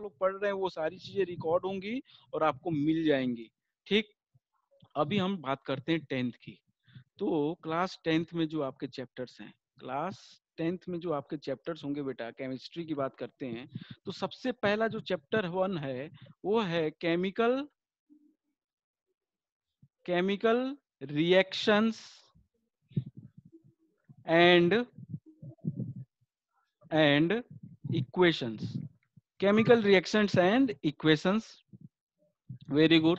लोग पढ़ रहे हैं वो सारी चीजें रिकॉर्ड होंगी और आपको मिल जाएंगी। ठीक, अभी हम बात करते हैं 10th की। तो क्लास 10th में जो आपके चैप्टर्स हैं, क्लास 10th में जो आपके चैप्टर्स होंगे बेटा, केमिस्ट्री की बात करते हैं तो सबसे पहला जो चैप्टर 1 है वो है chemical reactions and equations. Chemical reactions and equations, very good.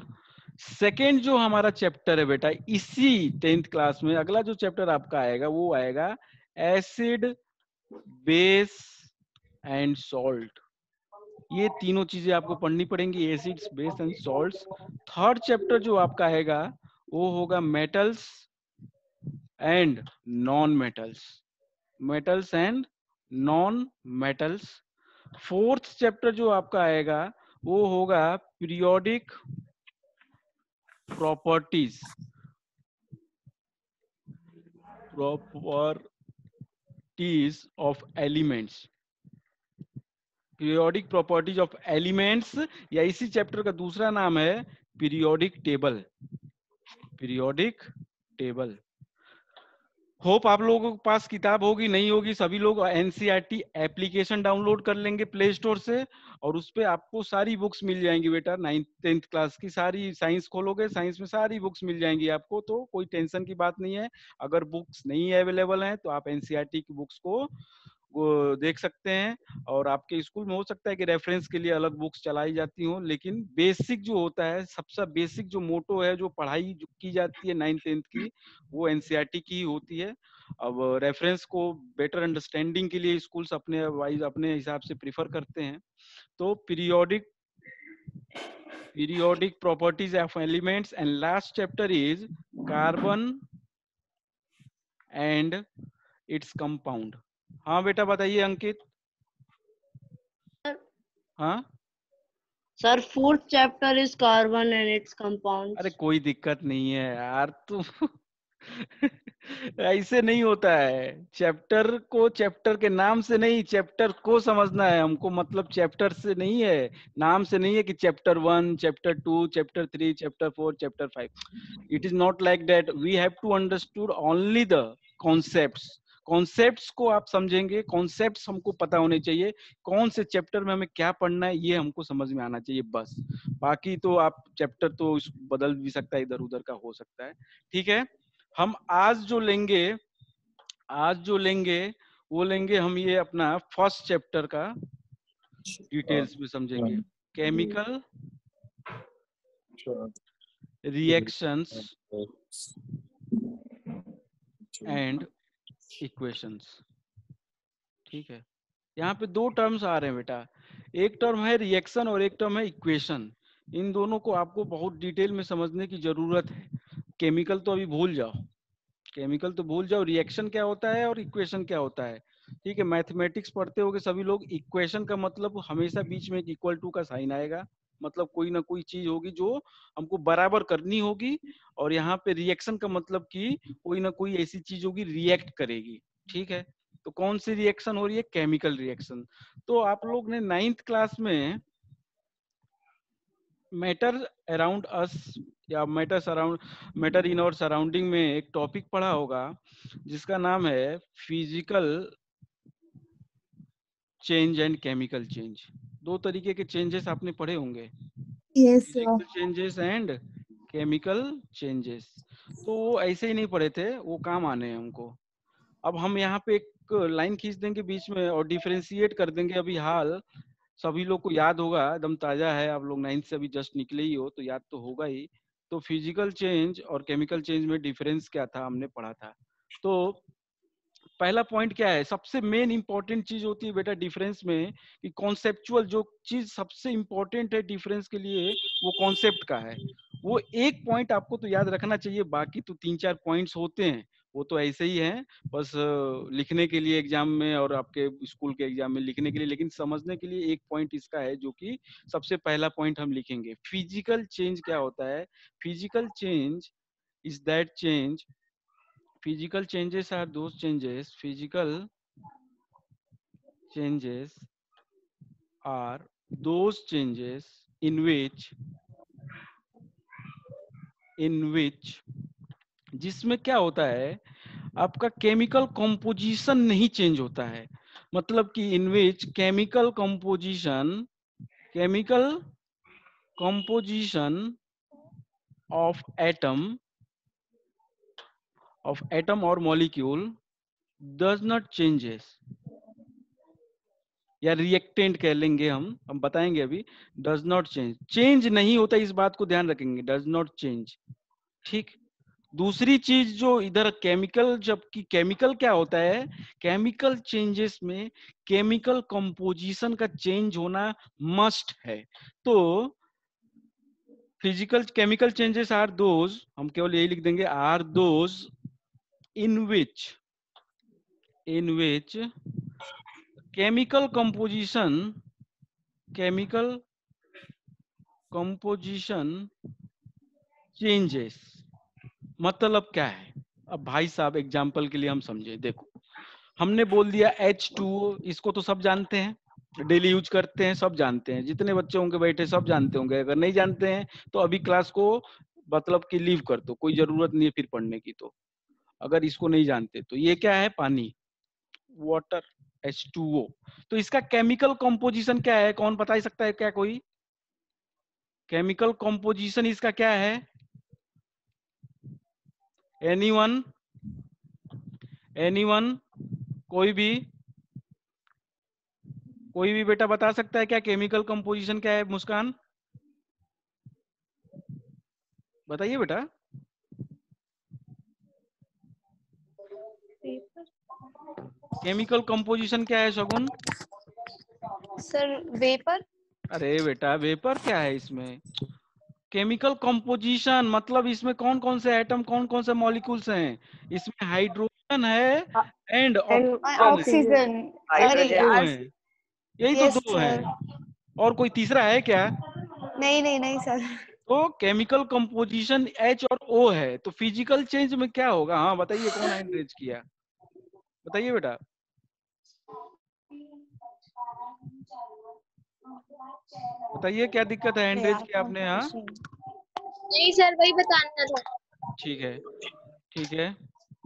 Second जो हमारा चैप्टर है बेटा इसी 10th क्लास में, अगला जो चैप्टर आपका आएगा वो आएगा एसिड, बेस एंड सॉल्ट। ये तीनों चीजें आपको पढ़नी पड़ेंगी, acids, base and salts. Third chapter जो आपका आएगा वो होगा metals and non metals, metals and non metals. Fourth chapter जो आपका आएगा वो होगा periodic properties, properties of elements, periodic properties of elements, या इसी चैप्टर का दूसरा नाम है periodic table, periodic table. Hope आप लोगों के पास किताब होगी, नहीं होगी सभी लोग एनसीईआरटी एप्लीकेशन डाउनलोड कर लेंगे प्ले स्टोर से, और उस पे आपको सारी बुक्स मिल जाएंगी बेटा। 9th 10th क्लास की सारी, साइंस खोलोगे साइंस में सारी बुक्स मिल जाएंगी आपको, तो कोई टेंशन की बात नहीं है। अगर बुक्स नहीं अवेलेबल हैं तो आप एनसीईआरटी की बुक्स को वो देख सकते हैं, और आपके स्कूल में हो सकता है कि रेफरेंस के लिए अलग बुक्स चलाई जाती हो, लेकिन बेसिक जो होता है, सबसे बेसिक जो मोटो है, जो पढ़ाई जो की जाती है 9th 10th की, वो एनसीईआरटी की होती है। अब रेफरेंस को बेटर अंडरस्टैंडिंग के लिए स्कूल्स अपने वाइज अपने हिसाब से प्रीफर करते हैं। तो periodic properties of elements, and last chapter is carbon and its compound. हाँ बेटा बताइए अंकित। हाँ sir fourth chapter is carbon and it's अरे कंपाउंड्स। कोई दिक्कत नहीं है यार, तू ऐसे नहीं होता है। चैप्टर को चैप्टर के नाम से नहीं, चैप्टर को समझना है हमको, मतलब चैप्टर से नहीं है, नाम से नहीं है कि chapter 1, chapter 2, chapter 3, chapter 4, chapter 5। It is not like that. We have to understood only the concepts. Concepts को आप समझेंगे, कॉन्सेप्ट्स हमको पता होने चाहिए, कौन से चैप्टर में हमें क्या पढ़ना है ये हमको समझ में आना चाहिए बस। बाकी तो आप चैप्टर तो बदल भी सकता है, इधर उधर का हो सकता है। ठीक है, हम आज जो लेंगे वो लेंगे हम ये अपना फर्स्ट चैप्टर का डिटेल्स में समझेंगे। Chemical reactions and equations. ठीक है, यहाँ पे दो टर्म्स आ रहे हैं बेटा, एक टर्म है रिएक्शन और एक टर्म है इक्वेशन। इन दोनों को आपको बहुत डिटेल में समझने की जरूरत है। केमिकल तो अभी भूल जाओ, केमिकल तो भूल जाओ, रिएक्शन क्या होता है और इक्वेशन क्या होता है। ठीक है, मैथमेटिक्स पढ़ते होगे सभी लोग। इक्वेशन का मतलब हमेशा बीच में एक इक्वल टू का साइन आएगा, मतलब कोई ना कोई चीज होगी जो हमको बराबर करनी होगी। और यहाँ पे रिएक्शन का मतलब कि कोई ना कोई ऐसी चीज होगी रिएक्ट करेगी। ठीक है, तो कौन सी रिएक्शन हो रही है? Chemical reaction. तो आप लोग ने 9th क्लास में मैटर अराउंड अस या मैटर इन और सराउंडिंग में एक टॉपिक पढ़ा होगा जिसका नाम है physical change and chemical change. दो तरीके के चेंजेस आपने पढ़े होंगे, Yes, sir. Physical changes and chemical changes. तो वो ऐसे ही नहीं पढ़े थे, वो काम आने हैं हमको। अब हम यहाँ पे एक लाइन खींच देंगे बीच में और डिफरेंशिएट कर देंगे। अभी हाल सभी लोग को याद होगा, एकदम ताजा है, आप लोग 9th से अभी जस्ट निकले ही हो तो याद तो होगा ही। तो फिजिकल चेंज और केमिकल चेंज में डिफरेंस क्या था हमने पढ़ा था। तो पहला पॉइंट क्या है, सबसे मेन इंपॉर्टेंट चीज होती है बेटा डिफरेंस में कि कॉन्सेप्चुअल जो चीज सबसे इंपॉर्टेंट है डिफरेंस के लिए वो कॉन्सेप्ट का है। वो एक पॉइंट आपको तो याद रखना चाहिए, बाकी तो 3-4 पॉइंट्स होते हैं वो तो ऐसे ही हैं, बस लिखने के लिए एग्जाम में और आपके स्कूल के एग्जाम में लिखने के लिए। लेकिन समझने के लिए एक पॉइंट इसका है जो कि सबसे पहला पॉइंट हम लिखेंगे। फिजिकल चेंज क्या होता है? Physical change is that change, physical changes are those changes are those changes in which जिसमें क्या होता है, आपका केमिकल कंपोजिशन नहीं चेंज होता है। मतलब कि in which chemical composition of atom और मॉलिक्यूल डज नॉट चेंजेस, या रिएक्टेंट कह लेंगे हम बताएंगे अभी। डज नॉट चेंज नहीं होता, इस बात को ध्यान रखेंगे, डज नॉट चेंज। ठीक। दूसरी चीज जो इधर केमिकल, जबकि केमिकल क्या होता है, केमिकल चेंजेस में केमिकल कंपोजिशन का चेंज होना मस्ट है। तो physical chemical changes are those, हम केवल यही लिख देंगे, are those in which chemical composition changes. मतलब क्या है, अब भाई साहब एग्जाम्पल के लिए हम समझे, देखो हमने बोल दिया H2O, इसको तो सब जानते हैं, डेली यूज करते हैं, सब जानते हैं, जितने बच्चे होंगे बैठे सब जानते होंगे। अगर नहीं जानते हैं तो अभी क्लास को मतलब कि लीव कर दो, कोई जरूरत नहीं है फिर पढ़ने की। तो अगर इसको नहीं जानते तो ये क्या है, पानी, वाटर, H2O। तो इसका केमिकल कंपोजिशन क्या है, कौन बता सकता है क्या कोई? केमिकल कंपोजिशन इसका क्या है? एनीवन कोई भी बेटा बता सकता है क्या केमिकल कंपोजिशन क्या है? मुस्कान बताइए बेटा। केमिकल कंपोजिशन क्या है शगुन? Sir vapour. अरे बेटा वेपर क्या है इसमें? केमिकल कंपोजिशन मतलब इसमें कौन कौन से एटम, कौन कौन से मॉलिक्यूल्स हैं? इसमें हाइड्रोजन है एंड ऑक्सीजन है, ऑक्सीजन। यही अरे तो दो यार। हैं, यही तो यस दो सर। हैं, और कोई तीसरा है क्या? नहीं नहीं नहीं सर। तो केमिकल कंपोजिशन H और O है, तो फिजिकल चेंज में क्या होगा? हाँ बताइए, कौन हैंड रेज किया, बताइए बेटा। बताइए क्या दिक्कत है, हैंड अरे रेज यार किया आपने? हाँ नहीं सर, वही बताना था। ठीक है, ठीक है।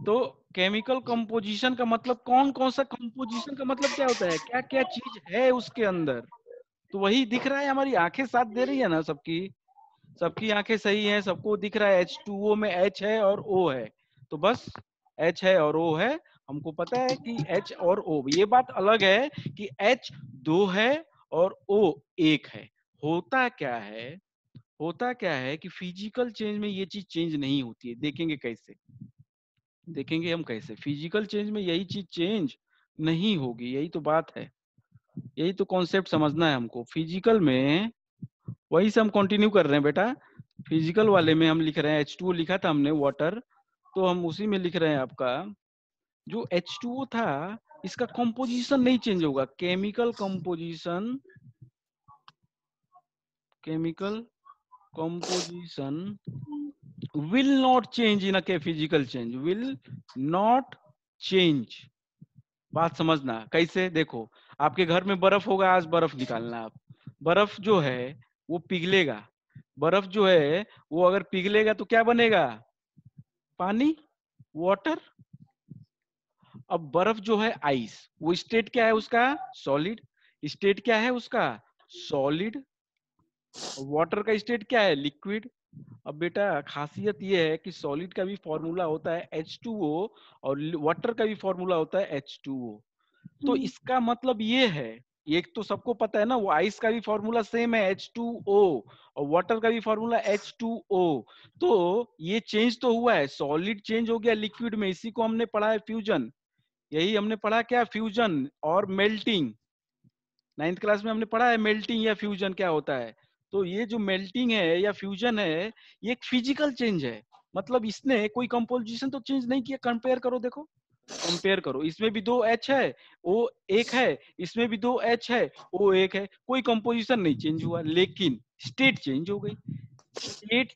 तो केमिकल कंपोजिशन का मतलब कौन कौन सा कंपोजिशन का मतलब क्या होता है, क्या क्या चीज है उसके अंदर, तो वही दिख रहा है। हमारी आंखें साथ दे रही है ना सबकी, सबकी आंखें सही हैं, सबको दिख रहा है H2O में H है और O है। तो बस H है और O है, हमको पता है कि H और O। ये बात अलग है कि H 2 है और O 1 है। होता क्या है कि फिजिकल चेंज में ये चीज चेंज नहीं होती है। देखेंगे कैसे, देखेंगे हम कैसे फिजिकल चेंज में यही चीज चेंज नहीं होगी। यही तो बात है, यही तो कॉन्सेप्ट समझना है हमको। फिजिकल में वही से हम कंटिन्यू कर रहे हैं बेटा। फिजिकल वाले में हम लिख रहे हैं H2O लिखा था हमने, वाटर, तो हम उसी में लिख रहे हैं आपका जो H2O था, इसका कंपोजिशन नहीं चेंज होगा। Chemical composition will not change in a physical change, will not change। बात समझना कैसे, देखो आपके घर में बर्फ होगा, आज बर्फ निकालना आप, बर्फ जो है वो पिघलेगा, बर्फ जो है वो अगर पिघलेगा तो क्या बनेगा? पानी, वाटर। अब बर्फ जो है आइस, वो स्टेट क्या है उसका? सॉलिड। स्टेट क्या है उसका? सॉलिड। वाटर का स्टेट क्या है? लिक्विड। अब बेटा खासियत ये है कि सॉलिड का भी फॉर्मूला होता है H2O और वाटर का भी फॉर्मूला होता है H2O। तो इसका मतलब ये है, एक तो सबको पता है ना, वो आइस का भी फॉर्मूला सेम है H2O और वाटर का भी फॉर्मूला H2O। तो ये चेंज तो हुआ है, सॉलिड चेंज हो गया लिक्विड में, इसी को हमने पढ़ा है फ्यूजन। यही हमने पढ़ा क्या? फ्यूजन और मेल्टिंग। 9th क्लास में हमने पढ़ा है मेल्टिंग या फ्यूजन क्या होता है। तो ये जो मेल्टिंग है या फ्यूजन है, ये एक फिजिकल चेंज है। मतलब इसने कोई कंपोजिशन तो चेंज नहीं किया। कंपेयर करो, देखो कंपेयर करो, इसमें भी 2 H है, O 1 है, इसमें भी 2 H है, O 1 है, कोई कंपोजिशन नहीं चेंज हुआ, लेकिन स्टेट चेंज हो गई। स्टेट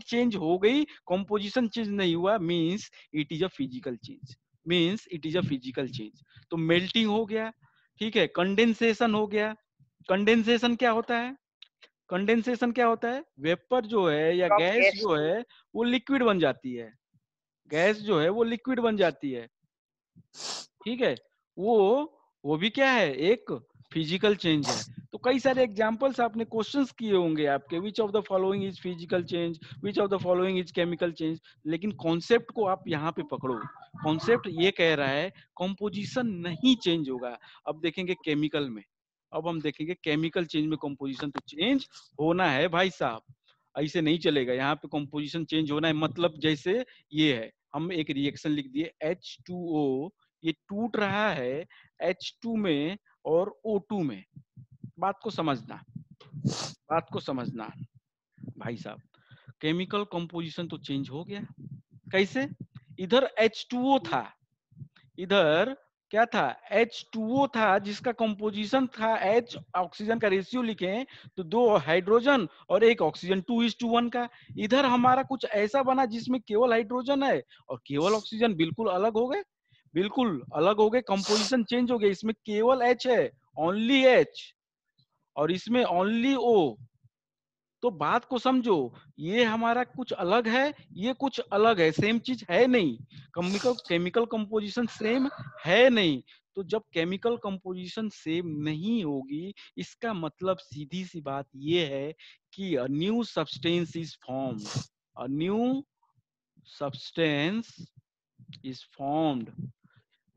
चेंज हो गई, कंपोजिशन चेंज नहीं हुआ, means it is a physical change. तो मेल्टिंग हो गया, ठीक है, कंडेंसेशन हो गया, कंडेंसेशन क्या होता है? कंडेंसेशन क्या होता है? वेपर जो है या गैस जो है वो लिक्विड बन जाती है। गैस जो है वो लिक्विड बन जाती है, ठीक है। वो भी क्या है? एक फिजिकल चेंज है। तो कई सारे एग्जांपल्स आपने क्वेश्चंस किए होंगे आपके, which of the following is physical change, which of the following is chemical change. लेकिन कॉन्सेप्ट को आप यहाँ पे पकड़ो। कॉन्सेप्ट ये कह रहा है कंपोजिशन नहीं चेंज होगा। अब देखेंगे केमिकल में, अब हम देखेंगे केमिकल चेंज में कंपोजिशन तो चेंज होना है भाई साहब, ऐसे नहीं चलेगा। यहाँ पे कंपोजिशन चेंज होना है, मतलब जैसे ये है, हम एक रिएक्शन लिख दिए H2O, ये टूट रहा है H2 में और O2 में। बात को समझना, बात को समझना भाई साहब। केमिकल कंपोजिशन तो चेंज हो गया। कैसे? इधर H2O था, इधर क्या था? H2O था, जिसका कंपोजिशन था H ऑक्सीजन का रेशियो लिखें तो 2 हाइड्रोजन और 1 ऑक्सीजन, 2:1 का। इधर हमारा कुछ ऐसा बना जिसमें केवल हाइड्रोजन है और केवल ऑक्सीजन, बिल्कुल अलग हो गए, बिल्कुल अलग हो गए, कंपोजिशन चेंज हो गया। इसमें केवल H है, ओनली H, और इसमें ओनली O। तो बात को समझो, ये हमारा कुछ अलग है, ये कुछ अलग है, सेम चीज है नहीं। केमिकल कंपोजिशन सेम है नहीं। तो जब केमिकल कंपोजिशन सेम नहीं होगी, इसका मतलब सीधी सी बात ये है कि a new substance is formed, a new substance is formed.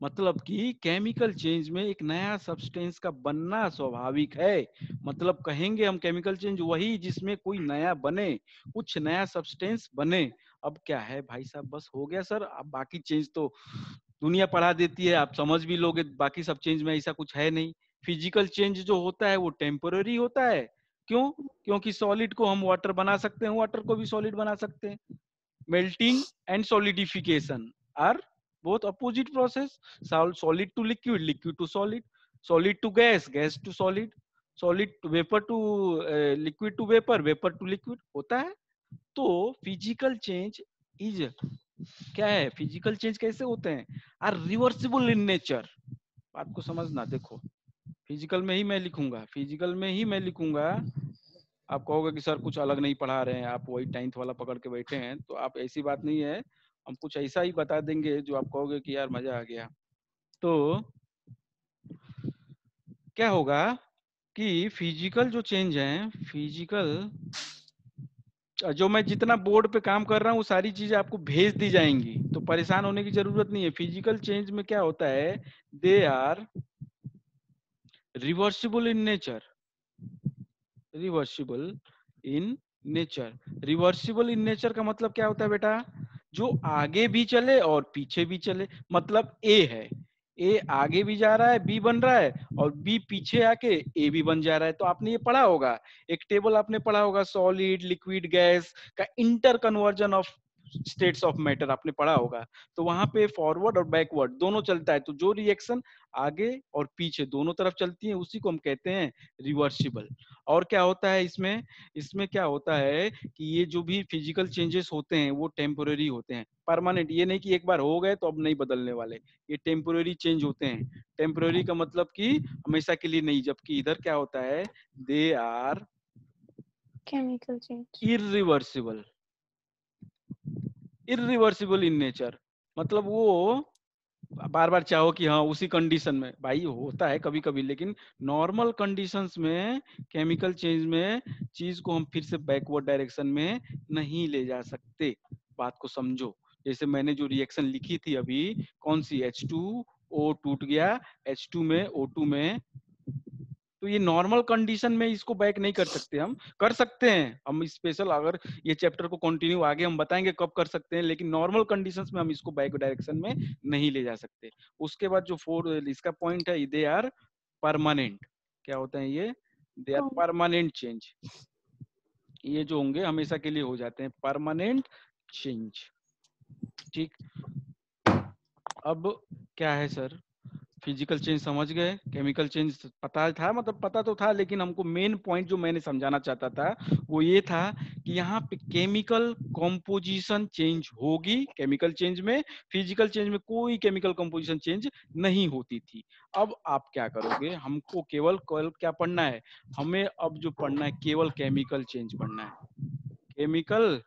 मतलब कि केमिकल चेंज में एक नया सब्सटेंस का बनना स्वाभाविक है। मतलब कहेंगे हम केमिकल चेंज वही जिसमें कोई नया बने, कुछ नया सब्सटेंस बने। अब क्या है भाई साहब, बस हो गया सर। अब बाकी चेंज तो दुनिया पढ़ा देती है, आप समझ भी लोगे। बाकी सब चेंज में ऐसा कुछ है नहीं। फिजिकल चेंज जो होता है वो टेम्पोररी होता है। क्यों? क्योंकि सॉलिड को हम वाटर बना सकते हैं, वाटर को भी सॉलिड बना सकते हैं। melting and solidification are both opposite process. Solid to liquid, liquid to solid, solid to gas, gas to solid, solid to vapor to liquid to vapor, vapor to liquid होता है। तो physical change is क्या है? Physical change कैसे होते हैं? Are reversible in nature. बात को समझना। देखो, फिजिकल में ही मैं लिखूंगा, फिजिकल में ही मैं लिखूंगा। आप कहोगे कि सर कुछ अलग नहीं पढ़ा रहे हैं, आप वही 10th वाला पकड़ के बैठे हैं। तो आप, ऐसी बात नहीं है, हम कुछ ऐसा ही बता देंगे जो आप कहोगे कि यार मजा आ गया। तो क्या होगा कि फिजिकल जो चेंज है, फिजिकल जो मैं जितना बोर्ड पे काम कर रहा हूँ वो सारी चीजें आपको भेज दी जाएंगी, तो परेशान होने की जरूरत नहीं है। फिजिकल चेंज में क्या होता है? They are reversible in nature, reversible in nature. Reversible in nature का मतलब क्या होता है बेटा? जो आगे भी चले और पीछे भी चले। मतलब ए है, ए आगे भी जा रहा है, बी बन रहा है, और बी पीछे आके ए भी बन जा रहा है। तो आपने ये पढ़ा होगा, एक टेबल आपने पढ़ा होगा, सॉलिड लिक्विड गैस का inter conversion of states of matter आपने पढ़ा होगा। तो वहां पे फॉरवर्ड और बैकवर्ड दोनों चलता है। तो जो रिएक्शन आगे और पीछे दोनों तरफ चलती है उसी को हम कहते हैं रिवर्सिबल। और क्या होता है इसमें? इसमें क्या होता है कि ये जो भी फिजिकल चेंजेस होते हैं वो टेम्पोररी होते हैं, परमानेंट। ये नहीं कि एक बार हो गए तो अब नहीं बदलने वाले, ये टेम्पोररी चेंज होते हैं। टेम्पोररी का मतलब कि हमेशा के लिए नहीं। जबकि इधर क्या होता है? They are chemical change. Irreversible, irreversible in nature. मतलब वो बार बार चाहो कि हाँ उसी कंडीशन में, भाई होता है कभी कभी, लेकिन नॉर्मल कंडीशंस में केमिकल चेंज में चीज को हम फिर से बैकवर्ड डायरेक्शन में नहीं ले जा सकते। बात को समझो। जैसे मैंने जो रिएक्शन लिखी थी अभी, कौन सी? H2O टूट गया H2 में O2 में। तो ये नॉर्मल कंडीशन में इसको बैक नहीं कर सकते। हम कर सकते हैं, हम स्पेशल, अगर ये चैप्टर को कंटिन्यू आगे हम बताएंगे कब कर सकते हैं, लेकिन नॉर्मल कंडीशंस में हम इसको बैक डायरेक्शन में नहीं ले जा सकते। उसके बाद जो इसका पॉइंट है, दे आर परमानेंट। क्या होते हैं ये? They are permanent change. ये जो होंगे हमेशा के लिए हो जाते हैं, परमानेंट चेंज। ठीक। अब क्या है सर? फिजिकल चेंज समझ गए, केमिकल चेंज पता था, मतलब पता तो था, लेकिन हमको मेन पॉइंट जो मैंने समझाना चाहता था वो ये था कि यहाँ पे केमिकल कंपोजिशन चेंज होगी केमिकल चेंज में, फिजिकल चेंज में कोई केमिकल कंपोजिशन चेंज नहीं होती थी। अब आप क्या करोगे, हमको केवल क्या पढ़ना है, हमें अब जो पढ़ना है केवल केमिकल चेंज पढ़ना है, केमिकल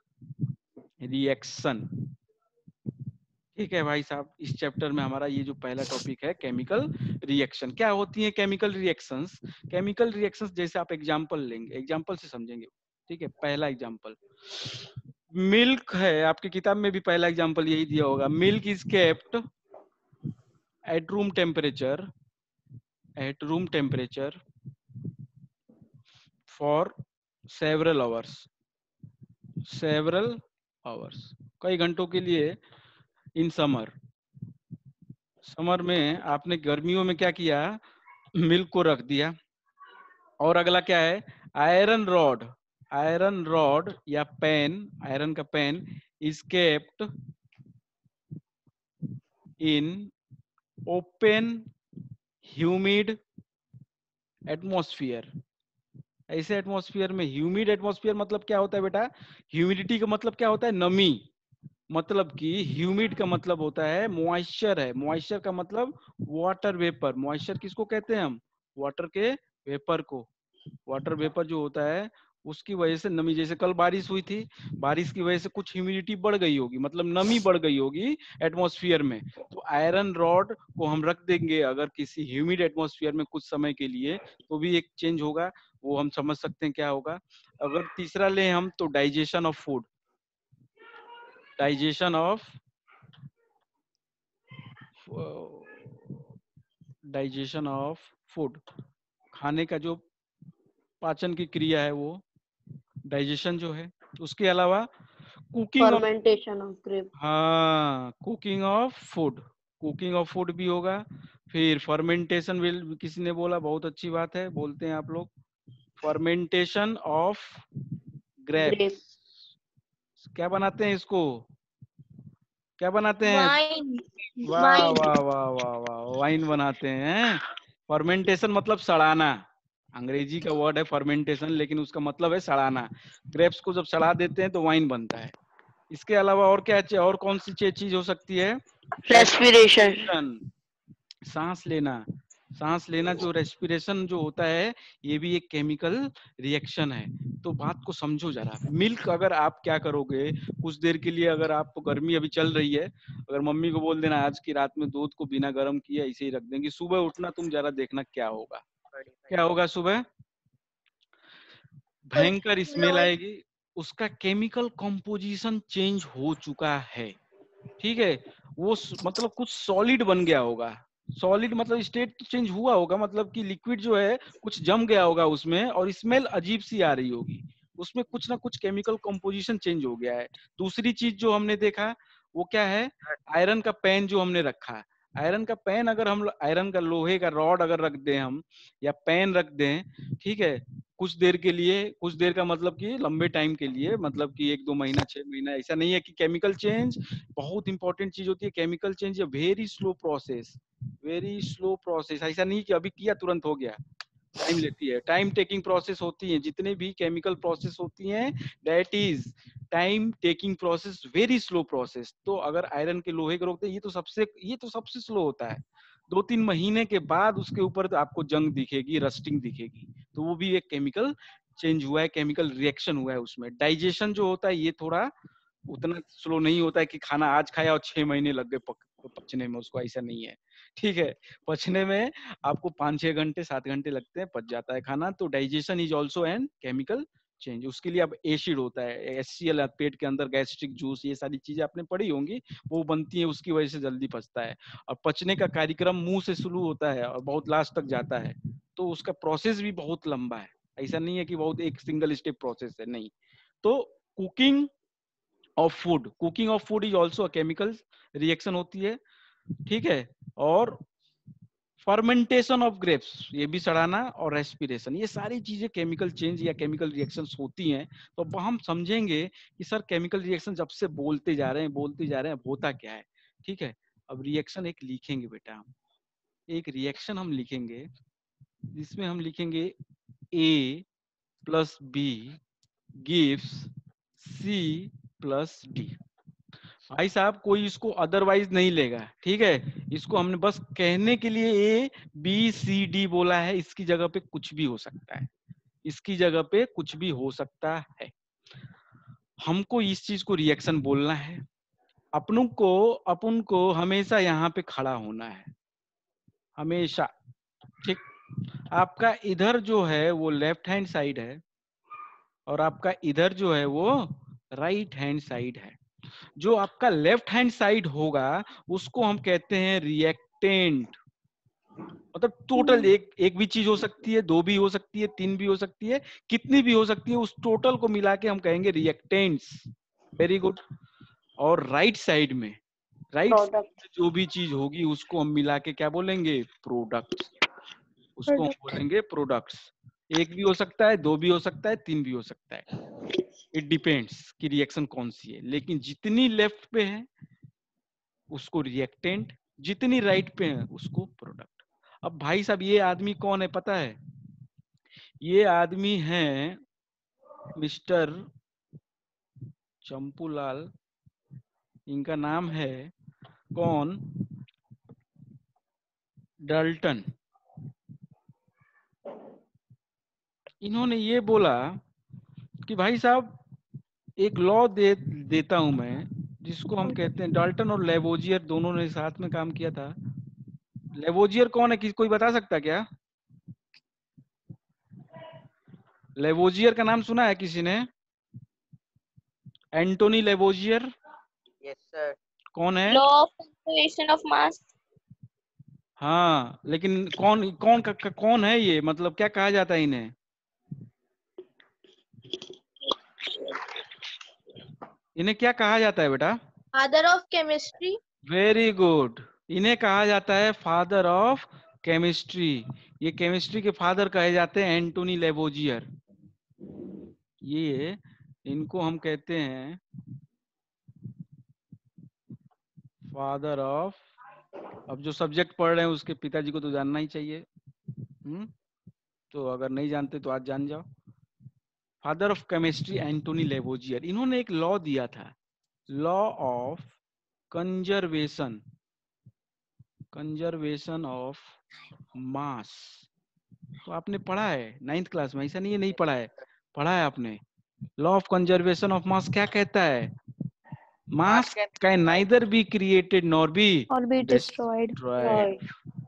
रिएक्शन। ठीक है भाई साहब, इस चैप्टर में हमारा ये जो पहला टॉपिक है केमिकल रिएक्शन। क्या होती है केमिकल रिएक्शंस? केमिकल रिएक्शंस जैसे आप एग्जांपल लेंगे, एग्जांपल से समझेंगे। ठीक है, पहला एग्जांपल मिल्क है, आपकी किताब में भी पहला एग्जांपल यही दिया होगा। Milk is kept at room temperature for several hours, कई घंटों के लिए इन समर में आपने गर्मियों में क्या किया, मिल्क को रख दिया। और अगला क्या है, आयरन रॉड या पेन, आयरन का pen is kept in open humid atmosphere. ऐसे एटमॉस्फेयर में, ह्यूमिड एटमॉस्फेयर मतलब क्या होता है बेटा, ह्यूमिडिटी का मतलब क्या होता है, नमी। मतलब कि ह्यूमिड का मतलब होता है मॉइस्चर है, मॉइस्चर का मतलब वाटर वेपर। मॉइस्चर किसको कहते हैं हम, वाटर के वेपर को। वाटर वेपर जो होता है उसकी वजह से नमी, जैसे कल बारिश हुई थी, बारिश की वजह से कुछ ह्यूमिडिटी बढ़ गई होगी, मतलब नमी बढ़ गई होगी एटमॉस्फेयर में। तो आयरन रॉड को हम रख देंगे अगर किसी ह्यूमिड एटमॉस्फेयर में कुछ समय के लिए, तो भी एक चेंज होगा, वो हम समझ सकते हैं क्या होगा। अगर तीसरा ले हम तो digestion of food, digestion of digestion of food, खाने का जो पाचन की क्रिया है वो डाइजेशन जो है। उसके अलावा cooking of, fermentation of grape. हाँ कुकिंग ऑफ फूड भी होगा। फिर फर्मेंटेशन विल, किसी ने बोला, बहुत अच्छी बात है, बोलते हैं आप लोग, फर्मेंटेशन ऑफ ग्रेप। ग्रेप्स। क्या बनाते हैं इसको, क्या बनाते हैं? वाइन। वाह वाइन। वाह वाह वाह वाह, वाइन बनाते हैं। फर्मेंटेशन मतलब सड़ाना, अंग्रेजी का वर्ड है फर्मेंटेशन, लेकिन उसका मतलब है सड़ाना। ग्रेप्स को जब सड़ा देते हैं तो वाइन बनता है। इसके अलावा और क्या, और कौन सी चीज हो सकती है? रेस्पिरेशन। रेस्पिरेशन, सांस लेना। सांस लेना जो रेस्पिरेशन जो होता है, ये भी एक केमिकल रिएक्शन है। तो बात को समझो जरा। मिल्क अगर आप क्या करोगे, कुछ देर के लिए, अगर आप, गर्मी अभी चल रही है, अगर मम्मी को बोल देना आज की रात में दूध को बिना गर्म किए ऐसे ही रख देंगे, सुबह उठना तुम जरा देखना क्या होगा, क्या होगा सुबह, भयंकर स्मेल लोहे। आएगी। उसका केमिकल कंपोजिशन चेंज हो चुका है। ठीक है, वो मतलब कुछ सॉलिड बन गया होगा। सॉलिड मतलब स्टेट तो चेंज हुआ होगा, मतलब कि लिक्विड जो है कुछ जम गया होगा उसमें, और स्मेल अजीब सी आ रही होगी। उसमें कुछ ना कुछ केमिकल कंपोजिशन चेंज हो गया है। दूसरी चीज जो हमने देखा वो क्या है, आयरन का पेन जो हमने रखा। आयरन का पेन, अगर हम आयरन का लोहे का रॉड अगर रख दें हम, या पेन रख दें, ठीक है, कुछ देर के लिए, कुछ देर का मतलब कि लंबे टाइम के लिए, मतलब कि 1-2 महीना 6 महीना, ऐसा नहीं है कि केमिकल चेंज बहुत इंपॉर्टेंट चीज होती है। Chemical change very slow process, very slow process. ऐसा नहीं कि अभी किया तुरंत हो गया, टाइम लेती है, टाइम टेकिंग प्रोसेस होती है। जितने भी केमिकल प्रोसेस होती हैं, that is time taking process, very slow process. तो अगर आयरन के लोहे को रोकते, ये तो सबसे स्लो होता है। 2-3 महीने के बाद उसके ऊपर तो आपको जंग दिखेगी, रस्टिंग दिखेगी, तो वो भी एक केमिकल चेंज हुआ है, केमिकल रिएक्शन हुआ है उसमें। डाइजेशन जो होता है ये थोड़ा उतना स्लो नहीं होता है कि खाना आज खाया और 6 महीने लग गए पचने में उसको, ऐसा नहीं है। ठीक है, पचने में आपको 5-6 घंटे 7 घंटे लगते हैं, पच जाता है खाना। तो digestion is also an chemical change. उसके लिए अब एसिड होता है, HCl, पेट के अंदर गैस्ट्रिक जूस, ये सारी चीजें आपने पढ़ी होंगी, वो बनती है, उसकी वजह से जल्दी पचता है। और पचने का कार्यक्रम मुंह से शुरू होता है और बहुत लास्ट तक जाता है, तो उसका प्रोसेस भी बहुत लंबा है। ऐसा नहीं है कि बहुत एक सिंगल स्टेप प्रोसेस है, नहीं। तो cooking cooking of food is also a chemical reaction होती है। ठीक है, और फर्मेंटेशन ऑफ ग्रेप्स, ये भी सड़ाना, और रेस्पिरेशन, ये सारी चीजें केमिकल चेंज या केमिकल रिएक्शंस होती हैं। तो अब हम समझेंगे कि सर केमिकल रिएक्शन जब से बोलते जा रहे हैं, अब होता क्या है। ठीक है, अब रिएक्शन एक लिखेंगे बेटा हम, एक रिएक्शन हम लिखेंगे जिसमें हम लिखेंगे A plus B gives C plus D. भाई साहब कोई इसको अदरवाइज नहीं लेगा, ठीक है। इसको हमने बस कहने के लिए A B C D बोला है, इसकी जगह पे कुछ भी हो सकता है, इसकी जगह पे कुछ भी हो सकता है। हमको इस चीज को रिएक्शन बोलना है। अपन को हमेशा यहाँ पे खड़ा होना है, हमेशा, ठीक। आपका इधर जो है वो लेफ्ट हैंड साइड है और आपका इधर जो है वो राइट हैंड साइड है। जो आपका लेफ्ट हैंड साइड होगा उसको हम कहते हैं रिएक्टेंट। मतलब टोटल एक भी चीज हो सकती है, दो भी हो सकती है, तीन भी हो सकती है, कितनी भी हो सकती है, उस टोटल को मिला के हम कहेंगे रिएक्टेंट्स। Very good. और राइट साइड में जो भी चीज होगी उसको हम मिला के क्या बोलेंगे? प्रोडक्ट्स। उसको हम बोलेंगे प्रोडक्ट्स। एक भी हो सकता है, दो भी हो सकता है, तीन भी हो सकता है, इट डिपेंड्स कि रिएक्शन कौन सी है। लेकिन जितनी लेफ्ट पे है उसको रिएक्टेंट, जितनी राइट पे है उसको प्रोडक्ट। अब भाई साहब ये आदमी कौन है पता है? ये आदमी है मिस्टर चंपूलाल, इनका नाम है कौन? डाल्टन। इन्होंने ये बोला कि भाई साहब एक लॉ देता हूं मैं, जिसको हम कहते हैं, डाल्टन और लेवोजियर दोनों ने साथ में काम किया था। लेवोजियर कौन है, कोई बता सकता क्या? लेवोजियर का नाम सुना है किसी ने? एंटोनी लेवोजियर। Yes sir. कौन है? लॉ ऑफ कंजर्वेशन ऑफ मास। हाँ, लेकिन कौन है ये? मतलब क्या कहा जाता है इन्हें? इन्हें क्या कहा जाता है बेटा? Father of chemistry. Very good. इन्हें कहा जाता है फादर ऑफ केमिस्ट्री। ये केमिस्ट्री के फादर कहे जाते हैं एंटोनी लेवोजियर। ये इनको हम कहते हैं फादर ऑफ। अब जो सब्जेक्ट पढ़ रहे हैं उसके पिताजी को तो जानना ही चाहिए, तो अगर नहीं जानते तो आज जान जाओ। Father of chemistry Antoine Lavoisier. इन्होंने एक लॉ दिया था, law of conservation of mass. तो आपने पढ़ा है 9th क्लास में, ऐसा नहीं है नहीं पढ़ा है, पढ़ा है आपने। लॉ ऑफ कंजर्वेशन ऑफ मास क्या कहता है? मास can neither be created nor be destroyed. Destroyed.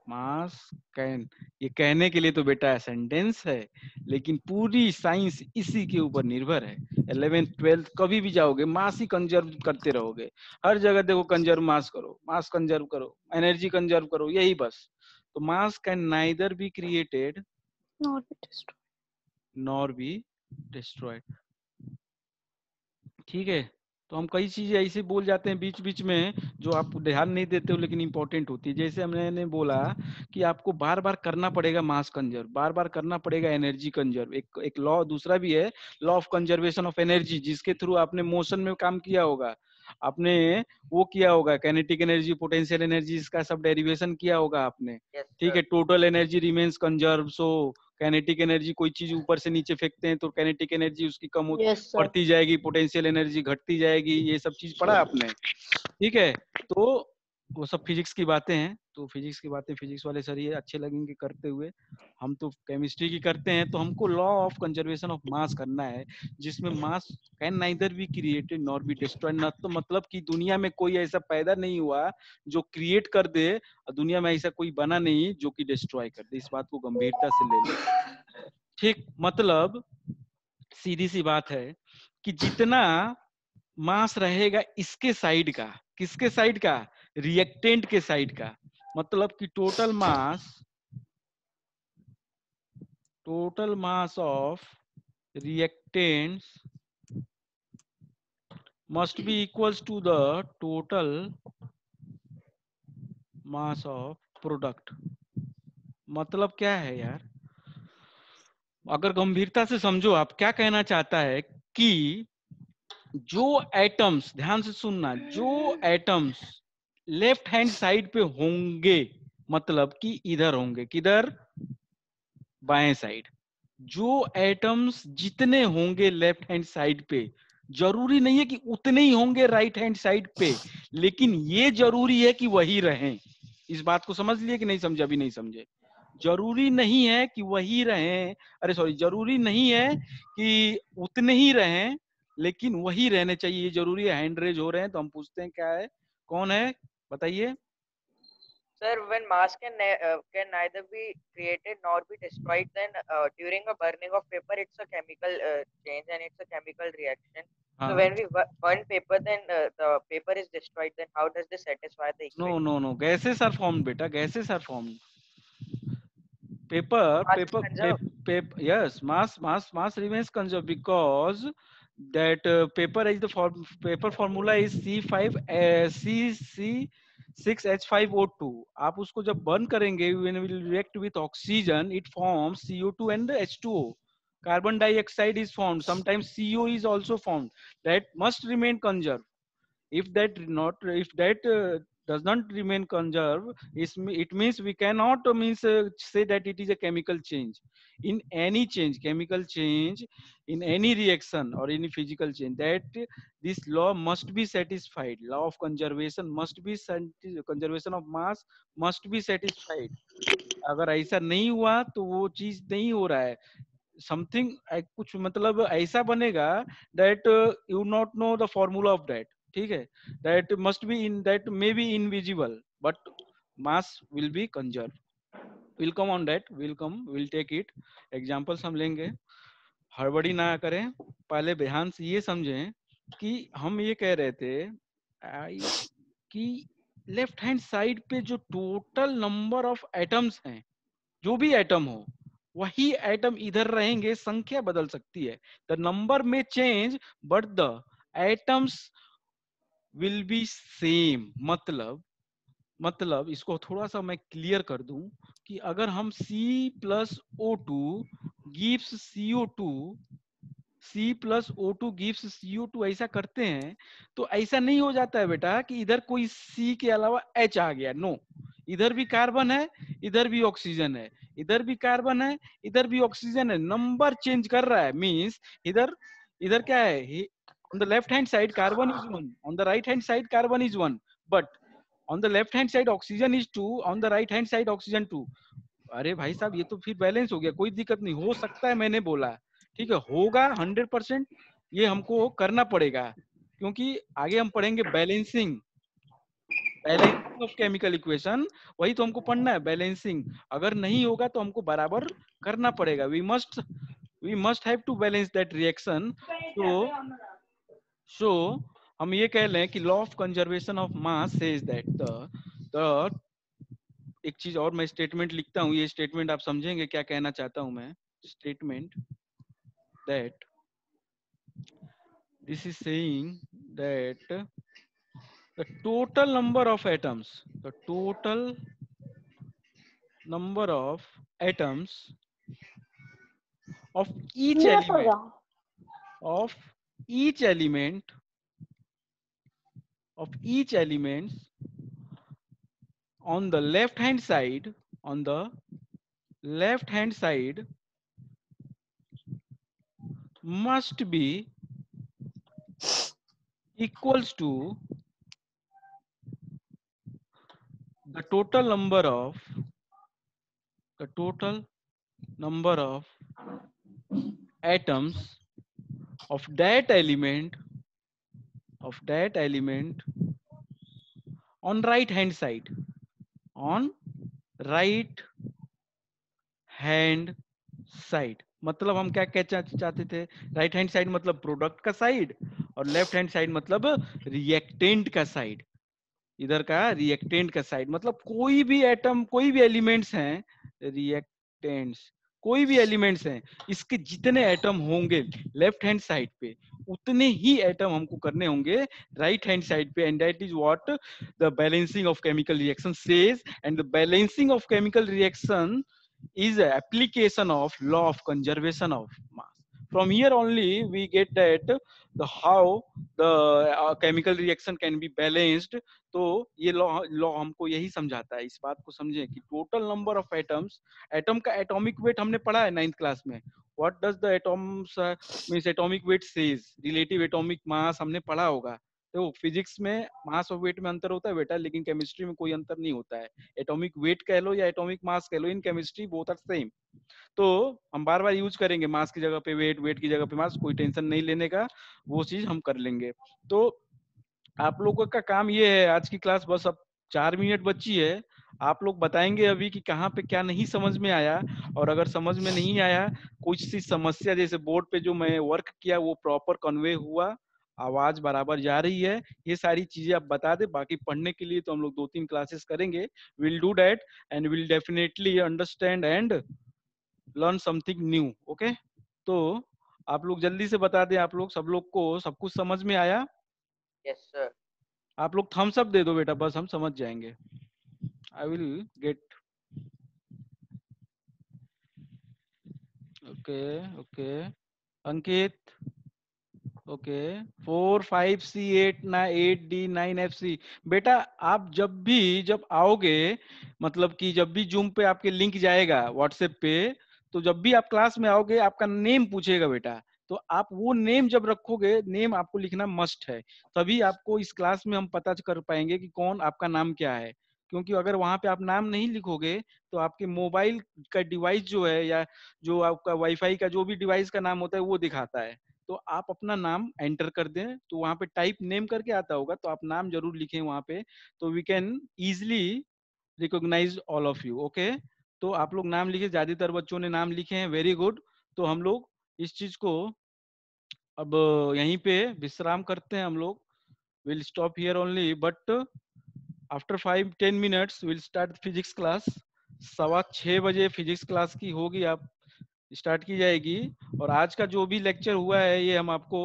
Mass can, ये कहने के लिए तो बेटा सेंटेंस है, लेकिन पूरी साइंस इसी के ऊपर निर्भर है। 11th 12th कभी भी जाओगे मास ही कंजर्व करते रहोगे। हर जगह देखो कंजर्व मास करो, मास कंजर्व करो, एनर्जी कंजर्व करो, यही बस। तो मास can neither be created Not be destroyed. Nor be destroyed. ठीक है। तो हम कई चीजें ऐसे बोल जाते हैं बीच बीच में जो आप ध्यान नहीं देते हो लेकिन इंपॉर्टेंट होती है। जैसे हमने बोला कि आपको बार बार करना पड़ेगा मास कंजर्व, बार बार करना पड़ेगा एनर्जी कंजर्व। एक लॉ दूसरा भी है, law of conservation of energy, जिसके थ्रू आपने मोशन में काम किया होगा, आपने वो किया होगा, काइनेटिक एनर्जी, पोटेंशियल एनर्जी, इसका सब डेरिवेशन किया होगा आपने। ठीक है। Total energy remains conserve. So kinetic energy, कोई चीज ऊपर से नीचे फेंकते हैं तो काइनेटिक एनर्जी उसकी कम बढ़ती जाएगी, पोटेंशियल एनर्जी घटती जाएगी, ये सब चीज पढ़ा आपने। ठीक है। तो वो सब फिजिक्स की बातें हैं, तो फिजिक्स की बातें फिजिक्स वाले सर ये अच्छे लगेंगे करते हुए। हम तो केमिस्ट्री की करते हैं, तो हमको लॉ ऑफ कंजर्वेशन ऑफ मास करना है, जिसमें मास can neither be created nor be destroyed. न तो मतलब कि दुनिया में कोई ऐसा पैदा नहीं हुआ जो क्रिएट कर दे, और दुनिया में ऐसा कोई बना नहीं जो कि डिस्ट्रॉय कर दे। इस बात को गंभीरता से ले लो। ठीक। मतलब सीधी सी बात है कि जितना मास रहेगा इसके साइड का, किसके साइड का? रिएक्टेंट के साइड का। मतलब कि total mass of reactants must be equals to the total mass of product। मतलब क्या है यार? अगर गंभीरता से समझो, आप क्या कहना चाहता है कि जो एटम्स, ध्यान से सुनना, जो एटम्स लेफ्ट हैंड साइड पे होंगे, मतलब कि इधर होंगे, किधर, बाएं साइड। जो एटम्स जितने होंगे लेफ्ट हैंड साइड पे, जरूरी नहीं है कि उतने ही होंगे राइट हैंड साइड पे, लेकिन ये जरूरी है कि वही रहें। इस बात को समझ लिए कि नहीं समझे? अभी नहीं समझे? जरूरी नहीं है कि वही रहें, अरे सॉरी, जरूरी नहीं है कि उतने ही रहें, लेकिन वही रहने चाहिए, ये जरूरी है। हैंड रेज हो रहे हैं तो हम पूछते हैं क्या है, कौन है, बताइए। Sir, when mass can neither be created nor be destroyed, then during a burning of paper, it's a chemical change and it's a chemical reaction. So हाँ, when we burn paper, then the paper is destroyed. Then how does this satisfy the no equation? No no, gases are formed बेटा, gases are formed. Paper, Mass is paper, conserved. paper, yes, mass remains conserved because that paper is the form, paper formula is C5 C6H5O2. आप उसको जब burn करेंगे, when it will react with oxygen, it forms CO2 and H2O. Carbon dioxide is formed. Sometimes CO is also formed. That must remain conserved. If that does not remain conserved, it means we cannot say that it is a chemical change. In any change, chemical change, in any reaction or any physical change, that this law must be satisfied. Law of conservation must be, conservation of mass must be satisfied. अगर ऐसा नहीं हुआ तो वो चीज नहीं हो रहा है। समथिंग कुछ मतलब ऐसा बनेगा that you not know the formula of that, ठीक है, that must be in, that may be invisible, but mass will be conserved. We'll come on that, we'll take it, examples हम लेंगे। हड़बड़ी ना करें, पहले ध्यान से ये समझें कि हम ये कह रहे थे कि लेफ्ट हैंड साइड पे जो टोटल नंबर ऑफ एटम्स हैं, जो भी एटम हो, वही एटम इधर रहेंगे, संख्या बदल सकती है, द नंबर में change but the atoms will be same. मतलब इसको थोड़ा सा मैं क्लियर कर दूं कि अगर हम C+O2 gives CO2, C+O2 gives CO2 ऐसा करते हैं, तो ऐसा नहीं हो जाता है बेटा कि इधर कोई C के अलावा H आ गया। नो, इधर भी कार्बन है, इधर भी ऑक्सीजन है, इधर भी कार्बन है, इधर भी ऑक्सीजन है, नंबर चेंज कर रहा है। मींस इधर इधर क्या है, on the left hand side carbon is 1, on the right hand side carbon is 1, but on the left hand side oxygen is 2, on the right hand side oxygen 2. अरे भाई साहब, ये तो फिर बैलेंस हो गया, कोई दिक्कत नहीं, हो सकता है, मैंने बोला, ठीक है, होगा 100%, ये हमको करना पड़ेगा, क्योंकि आगे हम पढ़ेंगे balancing, balancing of chemical equation, वही तो हमको पढ़ना है, बैलेंसिंग। अगर नहीं होगा तो हमको बराबर करना पड़ेगा, we must have to balance that reaction. So हम ये कह लें कि law of conservation of mass says that the एक चीज और मैं स्टेटमेंट लिखता हूँ, ये स्टेटमेंट आप समझेंगे क्या कहना चाहता हूँ मैं। Statement that this is saying that the total number of atoms, the total number of atoms of each element, of each element, of each element on the left hand side, on the left hand side must be equals to the total number of atoms of that element on right hand side, on right hand side। मतलब हम क्या चाहते थे, right hand side मतलब product का side, और left hand side मतलब reactant का साइड, इधर का रिएक्टेंट का साइड। मतलब कोई भी एटम, कोई भी एलिमेंट्स हैं, रिएक्टेंट्स, कोई भी एलिमेंट्स हैं, इसके जितने एटम होंगे लेफ्ट हैंड साइड पे, उतने ही एटम हमको करने होंगे राइट हैंड साइड पे। And that is what the balancing of chemical reaction says, and the balancing of chemical reaction is an application of law of conservation of mass. From here only we get that the how the chemical reaction can be balanced. तो ये law हमको यही समझाता है, इस बात को समझें कि total number of atoms, atom का एटॉमिक वेट हमने पढ़ा है 9th क्लास में. What does the atoms means atomic weight says, relative atomic mass हमने पढ़ा होगा. तो फिजिक्स में मास और वेट में अंतर होता है बेटा, लेकिन केमिस्ट्री में कोई अंतर नहीं होता है. एटॉमिक वेट कह लो या एटॉमिक मास कह लो, in chemistry both are same. तो हम बार बार यूज करेंगे, मास की जगह पे वेट, वेट की जगह पे मास, कोई टेंशन नहीं लेने का, वो चीज हम कर लेंगे. तो आप लोगों का काम ये है, आज की क्लास बस अब 4 मिनट बची है. आप लोग बताएंगे अभी कि कहाँ पे क्या नहीं समझ में आया, और अगर समझ में नहीं आया, कुछ सी समस्या जैसे बोर्ड पे जो मैं वर्क किया वो प्रॉपर कन्वे हुआ, आवाज बराबर जा रही है, ये सारी चीजें आप बता दे. बाकी पढ़ने के लिए तो हम लोग 2-3 क्लासेस करेंगे. Will do that and will definitely understand and learn something new. Okay, तो आप लोग जल्दी से बता दें, आप लोग सब लोग को सब कुछ समझ में आया? Yes, sir. आप लोग थम्स अप दे दो बेटा, बस हम समझ जाएंगे. I will get. Okay okay, Ankit. Okay, 4 5 C 8 8 D 9 FC. बेटा आप जब आओगे, मतलब कि जब भी जूम पे आपके लिंक जाएगा व्हाट्सएप पे, तो जब भी आप क्लास में आओगे आपका नेम पूछेगा बेटा. तो आप वो नेम जब रखोगे, नेम आपको लिखना मस्ट है, तभी आपको इस क्लास में हम पता कर पाएंगे कि कौन आपका नाम क्या है. क्योंकि अगर वहां पे आप नाम नहीं लिखोगे तो आपके मोबाइल का डिवाइस जो है, या जो आपका वाईफाई का जो भी डिवाइस का नाम होता है वो दिखाता है. तो आप अपना नाम एंटर कर दें, तो वहां पे टाइप नेम करके आता होगा, तो आप नाम जरूर लिखें वहां पे, तो we can easily recognise all of you. Okay, तो आप लोग नाम लिखे, ज्यादातर बच्चों ने नाम लिखे हैं, वेरी गुड. तो हम लोग इस चीज को अब यहीं पे विश्राम करते हैं हम लोग. Will stop here only, but after 5-10 minutes will start physics class. 6:15 बजे फिजिक्स क्लास की होगी, आप स्टार्ट की जाएगी. और आज का जो भी लेक्चर हुआ है ये हम आपको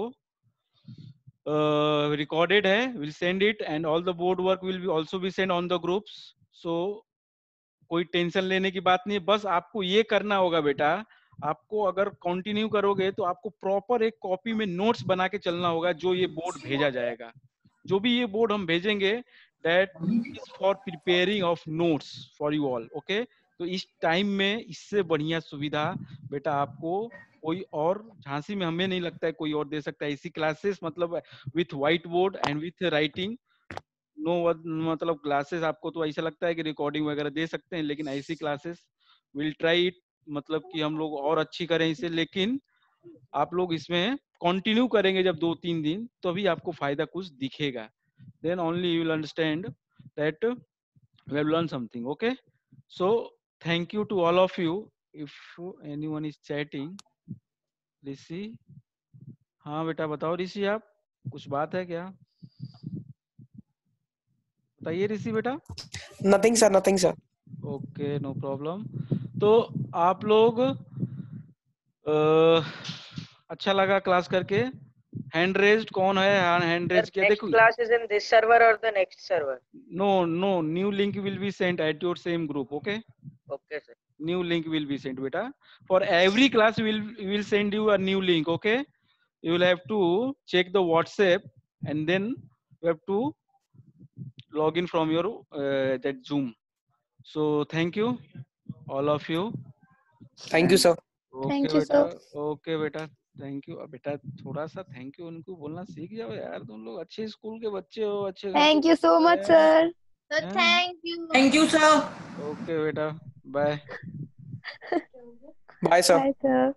रिकॉर्डेड है, will send it, and all the board work will be also be send on the groups. So कोई टेंशन लेने की बात नहीं है, बस आपको ये करना होगा बेटा. आपको अगर कंटिन्यू करोगे तो आपको प्रॉपर एक कॉपी में नोट्स बना के चलना होगा, जो ये बोर्ड भेजा जाएगा. जो भी ये बोर्ड हम भेजेंगे, that is for preparing of notes for you all. Okay, तो इस टाइम में इससे बढ़िया सुविधा बेटा आपको कोई और झांसी में हमें नहीं लगता है कोई और दे सकता है. इसी क्लासेस मतलब with white board and with writing, no मतलब क्लासेस आपको तो ऐसा लगता है कि रिकॉर्डिंग वगैरह दे सकते हैं, लेकिन ऐसी क्लासेस विल ट्राई इट, मतलब कि हम लोग और अच्छी करें इसे. लेकिन आप लोग इसमें कंटिन्यू करेंगे जब 2-3 दिन, तो भी आपको फायदा कुछ दिखेगा. then only you will understand that we have learned something. Okay, so thank you to all of you. If anyone is chatting, ऋषि. हाँ बेटा बताओ ऋषि, आप कुछ बात है क्या? बताइए ऋषि बेटा. Nothing, sir. Nothing, sir. Okay, no problem. तो आप लोग अच्छा लगा क्लास करके? हैंड रेज्ड कौन है? हैंड Sir, रेज किया next देखो. class is in this server or the next server? No, new link will be sent at your same group. Okay, Okay, sir. new link will be sent beta. For every class we will send you a new link. Okay, you will have to check the WhatsApp, and then you have to log in from your that Zoom. So thank you all of you. Thank you, sir. Okay Thank you, बेटा. sir. Okay बेटा, thank you. बेटा थोड़ा सा thank you उनको बोलना सीख जाओ यार, तुम लोग अच्छे स्कूल के बच्चे हो, अच्छे घर के Thank you so बच्चे much, हैं. sir. So हाँ? thank you. Thank you, sir. Okay बेटा, bye. Bye, sir. Bye, sir.